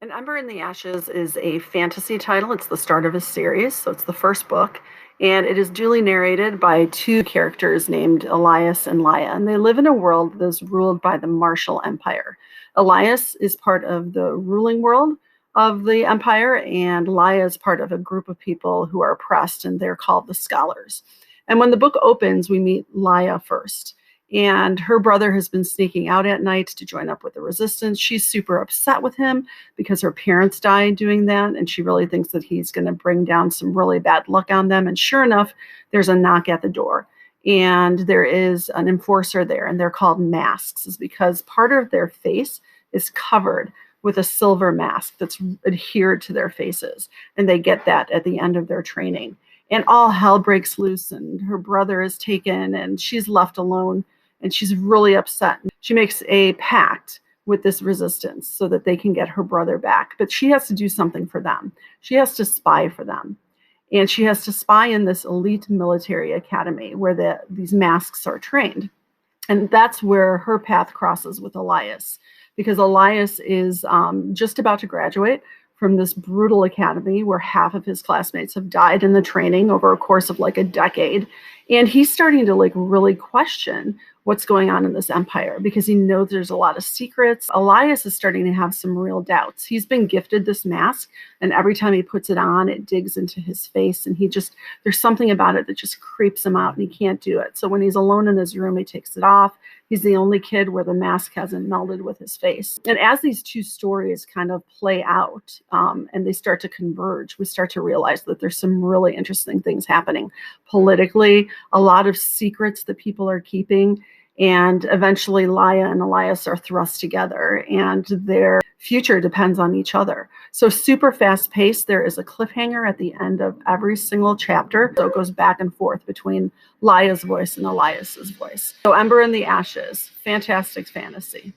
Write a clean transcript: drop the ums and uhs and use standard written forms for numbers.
An Ember in the Ashes is a fantasy title. It's the start of a series, so it's the first book. And it is duly narrated by two characters named Elias and Laia. And they live in a world that is ruled by the Martial Empire. Elias is part of the ruling world of the empire, and Laia is part of a group of people who are oppressed, and they're called the Scholars. And when the book opens, we meet Laia first. And her brother has been sneaking out at night to join up with the resistance. She's super upset with him because her parents died doing that. And she really thinks that he's going to bring down some really bad luck on them. And sure enough, there's a knock at the door. And there is an enforcer there, and they're called masks, is because part of their face is covered with a silver mask that's adhered to their faces. And they get that at the end of their training. And all hell breaks loose, and her brother is taken, and she's left alone, and she's really upset. She makes a pact with this resistance so that they can get her brother back. But she has to do something for them. She has to spy for them. And she has to spy in this elite military academy where these masks are trained. And that's where her path crosses with Elias, because Elias is just about to graduate from this brutal academy where half of his classmates have died in the training over a course of like a decade. And he's starting to like really question what's going on in this empire because he knows there's a lot of secrets. Elias is starting to have some real doubts. He's been gifted this mask, and every time he puts it on, it digs into his face, and there's something about it that just creeps him out, and he can't do it. So when he's alone in his room, he takes it off. He's the only kid where the mask hasn't melded with his face. And as these two stories kind of play out and they start to converge, we start to realize that there's some really interesting things happening politically, a lot of secrets that people are keeping. And eventually Laia and Elias are thrust together, and their future depends on each other. So super fast paced. There is a cliffhanger at the end of every single chapter. So it goes back and forth between Laia's voice and Elias's voice. So Ember in the Ashes, fantastic fantasy.